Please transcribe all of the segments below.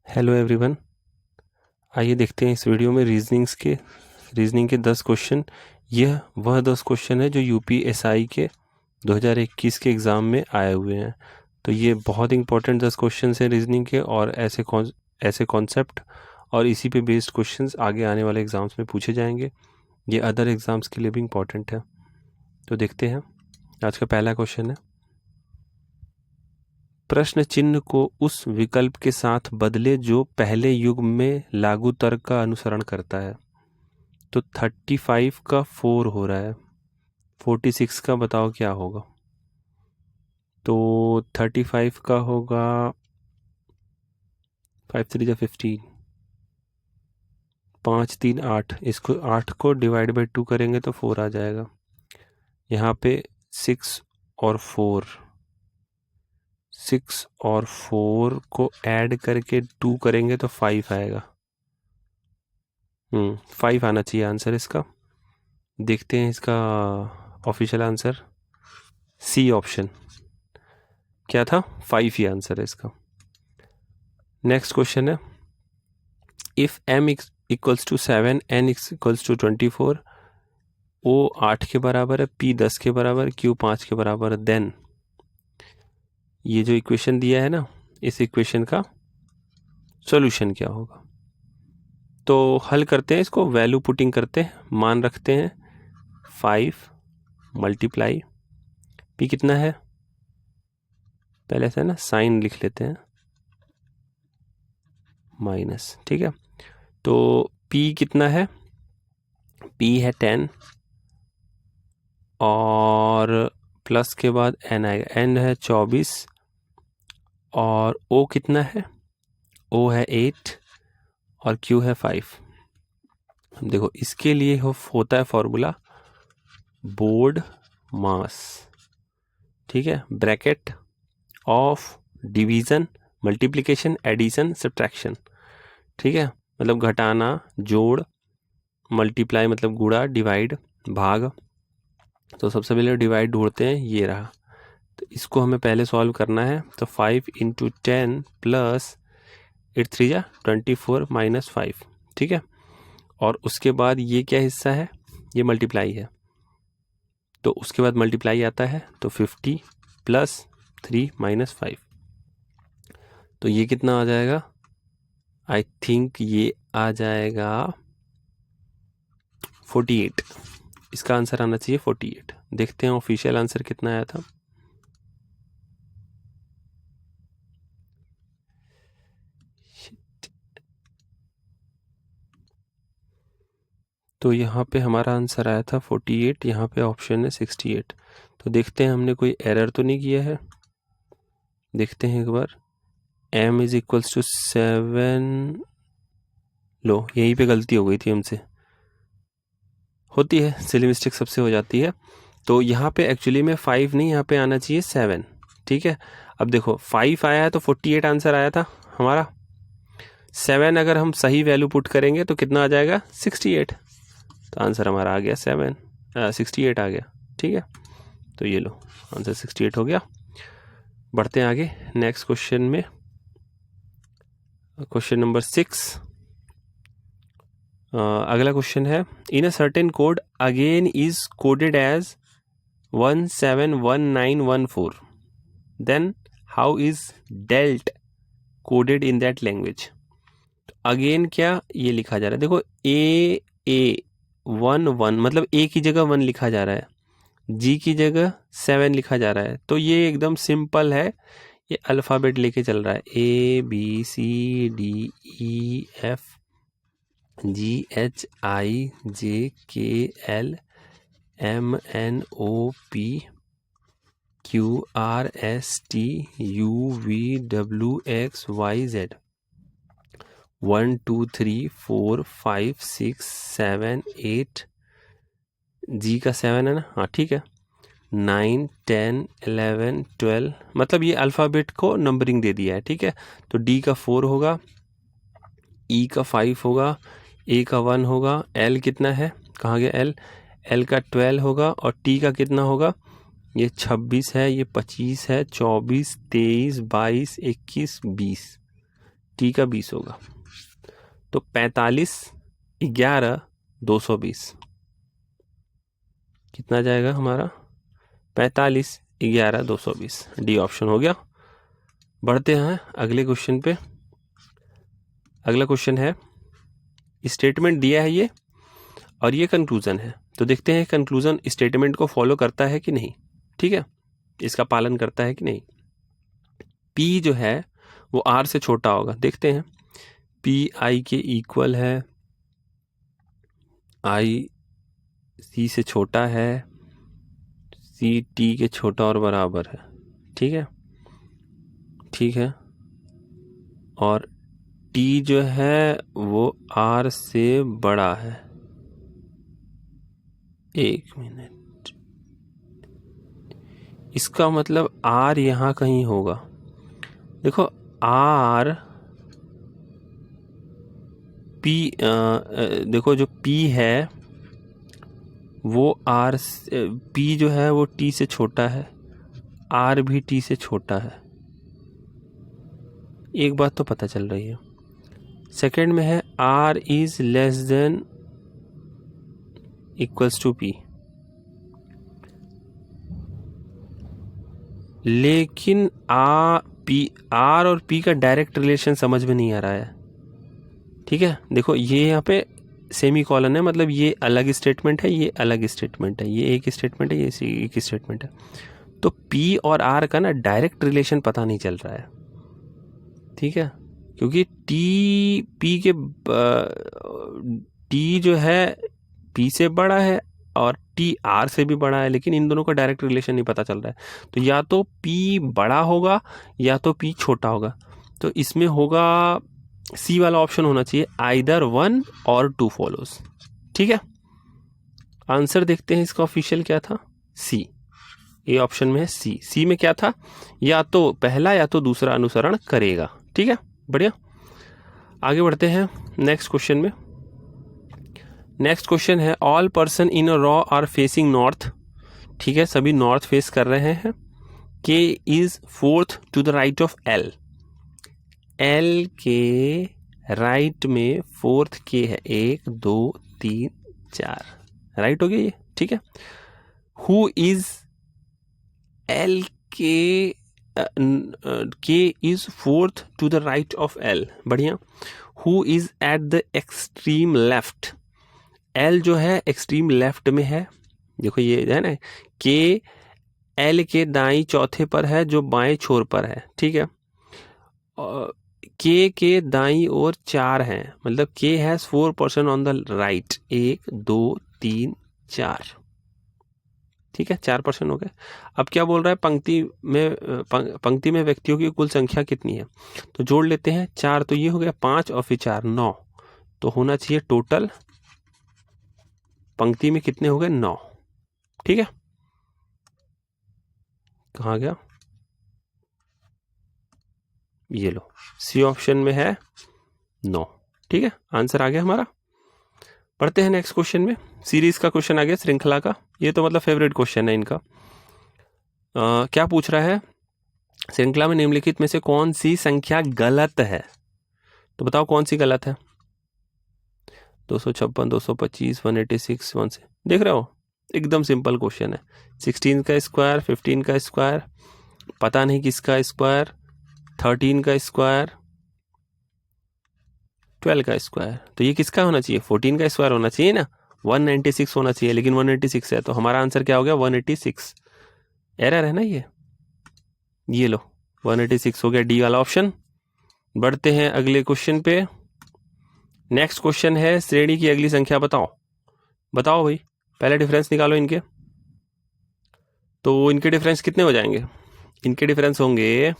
Hello everyone, आइए देखते हैं इस वीडियो में रीजनिंग के 10 क्वेश्चन। यह वह 10 क्वेश्चन है जो यूपीएसआई के 2021 के एग्ज़ाम में आए हुए हैं। तो ये बहुत इंपॉर्टेंट 10 क्वेश्चन हैं रीजनिंग के, और ऐसे कॉन्सेप्ट और इसी पे बेस्ड क्वेश्चंस आगे आने वाले एग्ज़ाम्स में पूछे जाएंगे। ये अदर एग्ज़ाम्स के लिए भी इम्पॉर्टेंट है। तो देखते हैं, आज का पहला क्वेश्चन है, प्रश्न चिन्ह को उस विकल्प के साथ बदले जो पहले युग में लागू तर्क का अनुसरण करता है। तो 35 का 4 हो रहा है, 46 का बताओ क्या होगा। तो 35 का होगा 5 3 जा 15, 5 3 8, इसको 8 को डिवाइड बाई 2 करेंगे तो 4 आ जाएगा। यहाँ पे 6 और 4 को ऐड करके 2 करेंगे तो 5 आएगा। 5 आना चाहिए आंसर इसका। देखते हैं इसका ऑफिशियल आंसर, सी ऑप्शन क्या था, 5 ही आंसर है इसका। नेक्स्ट क्वेश्चन है, if m equals to 7 n equals to 24, o 8 के बराबर है, p 10 के बराबर, q 5 के बराबर है, देन ये जो इक्वेशन दिया है ना, इस इक्वेशन का सॉल्यूशन क्या होगा। तो हल करते हैं, इसको वैल्यू पुटिंग करते हैं, मान रखते हैं 5 मल्टीप्लाई p कितना है, पहले से ना साइन लिख लेते हैं, माइनस, ठीक है। तो p कितना है, p है 10 और प्लस के बाद n आएगा, n है 24 और o कितना है, o है 8 और q है 5। देखो इसके लिए होता है फॉर्मूला बोर्ड मास, ठीक है, bracket of division multiplication addition subtraction, ठीक है, मतलब घटाना जोड़, मल्टीप्लाई मतलब गुणा, डिवाइड भाग। तो सबसे पहले डिवाइड ढूंढते हैं, ये रहा। तो इसको हमें पहले सॉल्व करना है। तो 5 × 10 प्लस 8 3 जा 24 माइनस 5, ठीक है। और उसके बाद ये क्या हिस्सा है, ये मल्टीप्लाई है, तो उसके बाद मल्टीप्लाई आता है, तो 50 प्लस 3 माइनस 5, तो ये कितना आ जाएगा, आई थिंक ये आ जाएगा 48। इसका आंसर आना चाहिए 48। देखते हैं ऑफिशियल आंसर कितना आया था। तो यहाँ पे हमारा आंसर आया था 48, यहाँ पे ऑप्शन है 68। तो देखते हैं हमने कोई एरर तो नहीं किया है, देखते हैं एक बार। m इज इक्वल्स टू 7, लो यहीं पे गलती हो गई थी हमसे, होती है, सिली मिस्टेक सबसे हो जाती है। तो यहाँ पे एक्चुअली में 5 नहीं, यहाँ पे आना चाहिए 7, ठीक है। अब देखो 5 आया है तो 48 आंसर आया था हमारा। 7 अगर हम सही वैल्यू पुट करेंगे तो कितना आ जाएगा, 68। तो आंसर हमारा आ गया 68 आ गया, ठीक है। तो ये लो आंसर 68 हो गया। बढ़ते हैं आगे नेक्स्ट क्वेश्चन में, क्वेश्चन नंबर 6। अगला क्वेश्चन है, in a certain code again is coded as 171914, then how is dealt coded in that language. Again क्या ये लिखा जा रहा है, देखो ए 1 मतलब ए की जगह 1 लिखा जा रहा है, जी की जगह 7 लिखा जा रहा है। तो ये एकदम सिंपल है, ये अल्फ़ाबेट लेके चल रहा है, ABCDEF GHIJKL MNOP QRSTUVWXYZ 1 2 3 4 5 6 7 8, जी का 7 है ना, हाँ ठीक है, 9 10 11 12, मतलब ये अल्फ़ाबेट को नंबरिंग दे दिया है, ठीक है। तो डी का 4 होगा, ई का 5 होगा, ए का 1 होगा, एल कितना है, कहाँ गया एल, एल का 12 होगा, और टी का कितना होगा, ये 26 है, ये 25 है, 24 23 22 21 20, टी का 20 होगा, तो 45 11 220 कितना जाएगा हमारा? 45 11 220, डी ऑप्शन हो गया। बढ़ते हैं अगले क्वेश्चन पे। अगला क्वेश्चन है, स्टेटमेंट दिया है ये और ये कंक्लूजन है, तो देखते हैं कंक्लूजन स्टेटमेंट को फॉलो करता है कि नहीं। ठीक है, इसका पालन करता है कि नहीं। पी जो है वो आर से छोटा होगा, देखते हैं। पी आई के इक्वल है, आई सी से छोटा है, सी टी के छोटा और बराबर है। ठीक है, ठीक है, और टी जो है वो आर से बड़ा है। एक मिनट, इसका मतलब आर यहां कहीं होगा। देखो आर पी, देखो जो पी है वो आर, पी जो है वो टी से छोटा है, आर भी टी से छोटा है। एक बात तो पता चल रही है। सेकंड में है R is less than equals to P, लेकिन आर और पी का डायरेक्ट रिलेशन समझ में नहीं आ रहा है। ठीक है, देखो ये यहाँ पे सेमी कॉलन है, मतलब ये अलग स्टेटमेंट है, ये अलग स्टेटमेंट है, ये एक स्टेटमेंट है, ये एक स्टेटमेंट है। तो पी और आर का ना डायरेक्ट रिलेशन पता नहीं चल रहा है। ठीक है, क्योंकि टी जो है पी से बड़ा है और टी आर से भी बड़ा है, लेकिन इन दोनों का डायरेक्ट रिलेशन नहीं पता चल रहा है। तो या तो पी बड़ा होगा या तो पी छोटा होगा। तो इसमें होगा सी वाला ऑप्शन होना चाहिए, आइदर 1 और 2 फॉलोज। ठीक है, आंसर देखते हैं इसका ऑफिशियल क्या था, सी। ए ऑप्शन में है सी। सी में क्या था, या तो पहला या तो दूसरा अनुसरण करेगा। ठीक है, बढ़िया। आगे बढ़ते हैं नेक्स्ट क्वेश्चन में। नेक्स्ट क्वेश्चन है, all person in a row are facing north. ठीक है, सभी नॉर्थ फेस कर रहे हैं। K is fourth to the right of L. L के राइट में फोर्थ के है, 1 2 3 4, राइट हो गया ये। ठीक है, who is L K is fourth to the right of L, बढ़िया। Who is at the extreme left. L जो है एक्सट्रीम लेफ्ट में है, देखो ये है ना, के एल के दाई चौथे पर है जो बाएं छोर पर है। ठीक है, के दाई ओर 4 हैं, मतलब के हैज 4% ऑन द राइट, 1 2 3 4। ठीक है, 4% हो गए। अब क्या बोल रहा है, पंक्ति में व्यक्तियों की कुल संख्या कितनी है, तो जोड़ लेते हैं 4, तो ये हो गया 5 और फिर 4 9, तो होना चाहिए टोटल पंक्ति में कितने हो गए, 9। ठीक है, कहाँ गया, ये लो, सी ऑप्शन में है 9। ठीक है, आंसर आ गया हमारा। पढ़ते हैं नेक्स्ट क्वेश्चन में। सीरीज का क्वेश्चन आ गया, श्रृंखला का। ये तो मतलब फेवरेट क्वेश्चन है इनका। क्या पूछ रहा है, श्रृंखला में निम्नलिखित में से कौन सी संख्या गलत है, तो बताओ कौन सी गलत है। 256 225 186 1 से, देख रहे हो, एकदम सिंपल क्वेश्चन है। 16 का स्क्वायर, 15 का स्क्वायर, पता नहीं किसका स्क्वायर, 13 का स्क्वायर, 12 का स्क्वायर, तो ये किसका होना चाहिए, 14 का स्क्वायर होना चाहिए ना, 196 होना चाहिए, लेकिन 186 है, तो हमारा आंसर क्या हो गया, 186। एरर है ना ये लो 186 हो गया, डी वाला ऑप्शन। बढ़ते हैं अगले क्वेश्चन पे। नेक्स्ट क्वेश्चन है, श्रेणी की अगली संख्या बताओ। बताओ भाई, पहले डिफरेंस निकालो इनके। तो इनके डिफरेंस कितने हो जाएंगे, इनके डिफरेंस होंगे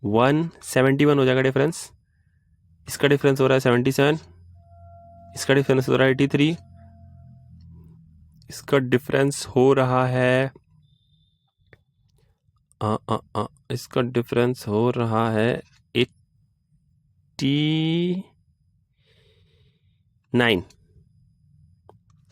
171 हो जाएगा डिफरेंस, इसका डिफरेंस हो रहा है 77, इसका डिफरेंस हो रहा है 83, इसका डिफरेंस हो रहा है इसका डिफरेंस हो रहा है 89।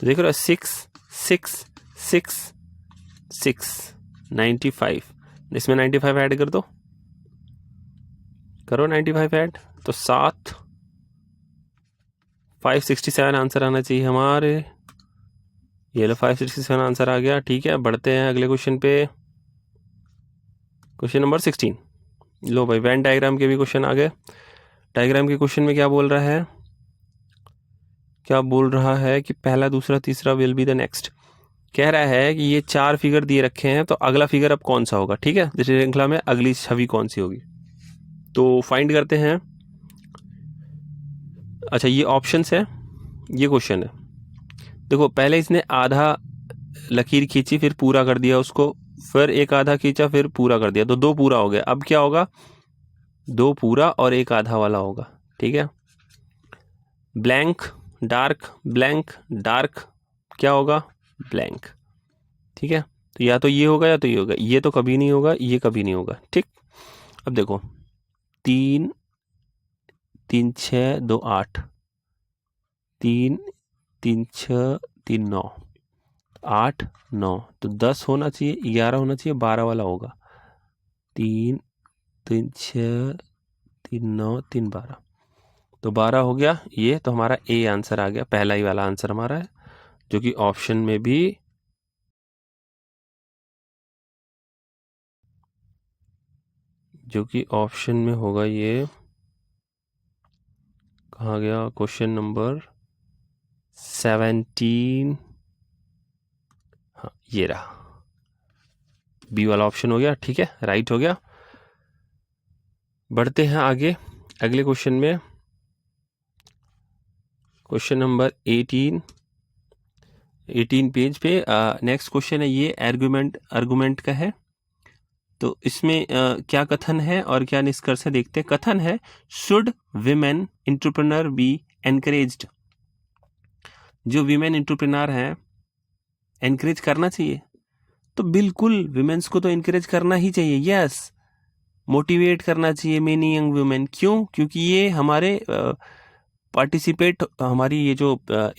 तो देख रहे हो 6 6 6 6 95, इसमें 95 ऐड कर दो, करो 95 ऐड, तो 7 567 आंसर आना चाहिए हमारे। ये लो 567 आंसर आ गया। ठीक है, बढ़ते हैं अगले क्वेश्चन पे। Question number 16। लो भाई, वेन डायग्राम के भी क्वेश्चन आ गए। डायग्राम के क्वेश्चन में क्या बोल रहा है, क्या बोल रहा है कि पहला दूसरा तीसरा विल बी द नेक्स्ट। कह रहा है कि ये 4 फिगर दिए रखे हैं, तो अगला फिगर अब कौन सा होगा। ठीक है, इस श्रृंखला में अगली छवि कौन सी होगी, तो फाइंड करते हैं। अच्छा, ये ऑप्शंस है, ये क्वेश्चन है। देखो, पहले इसने आधा लकीर खींची, फिर पूरा कर दिया उसको, फिर एक आधा खींचा, फिर पूरा कर दिया, तो 2 पूरा हो गया। अब क्या होगा, 2 पूरा और 1 आधा वाला होगा। ठीक है, ब्लैंक डार्क, ब्लैंक डार्क, क्या होगा, ब्लैंक। ठीक है, तो या तो ये होगा या तो ये होगा, ये तो कभी नहीं होगा, ये कभी नहीं होगा। ठीक, अब देखो 3 3 6 2 8, 3 3 6 3 9, 8 9, तो 10 होना चाहिए, 11 होना चाहिए, 12 वाला होगा। 3 3 6 3 9 3 12, तो 12 हो गया ये, तो हमारा ए आंसर आ गया, पहला ही वाला आंसर हमारा है, जो कि ऑप्शन में भी ऑप्शन में होगा। ये कहाँ गया, क्वेश्चन नंबर 17। हाँ, ये रहा, बी वाला ऑप्शन हो गया। ठीक है, राइट हो गया। बढ़ते हैं आगे अगले क्वेश्चन में। क्वेश्चन नंबर 18 पेज पे नेक्स्ट क्वेश्चन है, ये आर्गुमेंट का है। तो इसमें क्या कथन है और क्या निष्कर्ष है, देखते हैं। कथन है, should women entrepreneur be encouraged. जो विमेन एंटरप्रेन्योर हैं, एनकरेज करना चाहिए। तो बिल्कुल विमेन्स को तो एनकरेज करना ही चाहिए, यस, मोटिवेट करना चाहिए मेनी यंग वुमेन। क्यों, क्योंकि ये हमारे पार्टिसिपेट, हमारी ये जो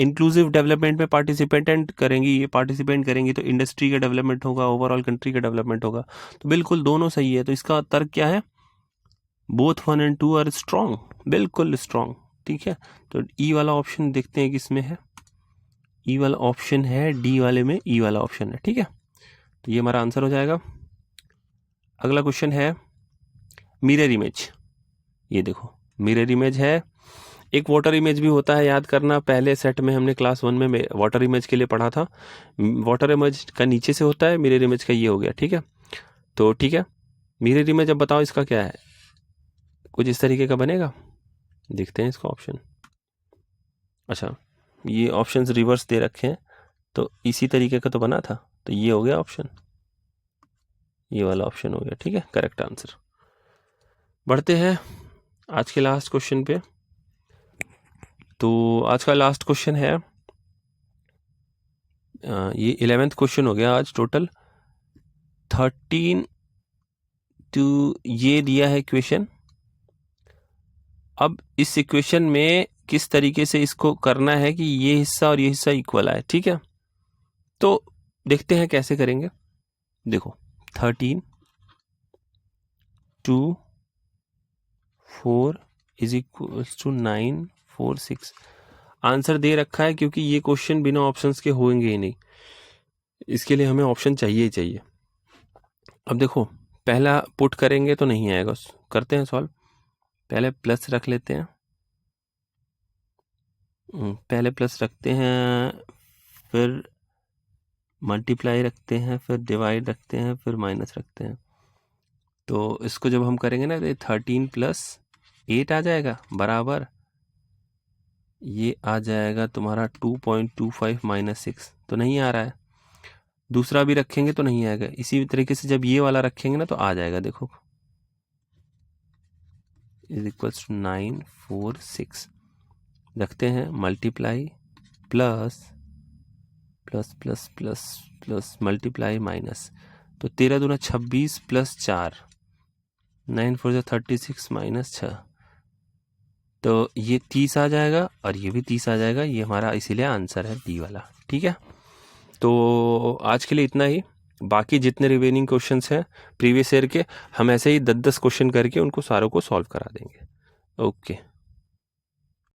इंक्लूसिव डेवलपमेंट में पार्टिसिपेंट करेंगी, ये पार्टिसिपेंट करेंगी, तो इंडस्ट्री का डेवलपमेंट होगा, ओवरऑल कंट्री का डेवलपमेंट होगा। तो बिल्कुल दोनों सही है। तो इसका तर्क क्या है, बोथ 1 और 2 आर स्ट्रॉन्ग, बिल्कुल स्ट्रॉन्ग। ठीक है, तो ई वाला ऑप्शन देखते हैं किसमें है। ई वाला ऑप्शन है, डी वाले में ई वाला ऑप्शन है। ठीक है, तो ये हमारा आंसर हो जाएगा। अगला क्वेश्चन है मिरर इमेज। ये देखो मिरर इमेज है, एक वाटर इमेज भी होता है, याद करना, पहले सेट में हमने क्लास 1 में वाटर इमेज के लिए पढ़ा था। वाटर इमेज का नीचे से होता है, मिरर इमेज का ये हो गया। ठीक है, तो ठीक है, मिरर इमेज अब बताओ इसका क्या है, कुछ इस तरीके का बनेगा, देखते हैं इसका ऑप्शन। अच्छा, ये ऑप्शंस रिवर्स दे रखे हैं, तो इसी तरीके का तो बना था, तो ये हो गया ऑप्शन, ये वाला ऑप्शन हो गया। ठीक है, करेक्ट आंसर। बढ़ते हैं आज के लास्ट क्वेश्चन पे। तो आज का लास्ट क्वेश्चन है, ये 11th क्वेश्चन हो गया आज टोटल। 13 टू ये दिया है इक्वेशन। अब इस इक्वेशन में किस तरीके से इसको करना है कि ये हिस्सा और ये हिस्सा इक्वल आए। ठीक है, तो देखते हैं कैसे करेंगे। देखो 13 2 4 इज इक्वल टू 9 4 6 आंसर दे रखा है, क्योंकि ये क्वेश्चन बिना ऑप्शंस के होंगे ही नहीं, इसके लिए हमें ऑप्शन चाहिए ही चाहिए। अब देखो, पहला पुट करेंगे तो नहीं आएगा, करते हैं सॉल्व। पहले प्लस रख लेते हैं, पहले प्लस रखते हैं, फिर मल्टीप्लाई रखते हैं, फिर डिवाइड रखते हैं, फिर माइनस रखते हैं। तो इसको जब हम करेंगे ना, तो 13 प्लस 8 आ जाएगा, बराबर ये आ जाएगा तुम्हारा 2.25 माइनस 6, तो नहीं आ रहा है। दूसरा भी रखेंगे तो नहीं आएगा। इसी तरीके से जब ये वाला रखेंगे ना, तो आ जाएगा, देखो इज इक्वल्स टू 9 4 6 रखते हैं, multiply plus plus plus plus plus multiply minus, तो 13 दूना 26 प्लस 4, 9 4 36 माइनस 6, तो ये 30 आ जाएगा और ये भी 30 आ जाएगा। ये हमारा इसीलिए आंसर है डी वाला। ठीक है, तो आज के लिए इतना ही। बाकी जितने रिमेनिंग क्वेश्चंस हैं प्रीवियस ईयर के, हम ऐसे ही 10-10 क्वेश्चन करके उनको सारों को सॉल्व करा देंगे। ओके।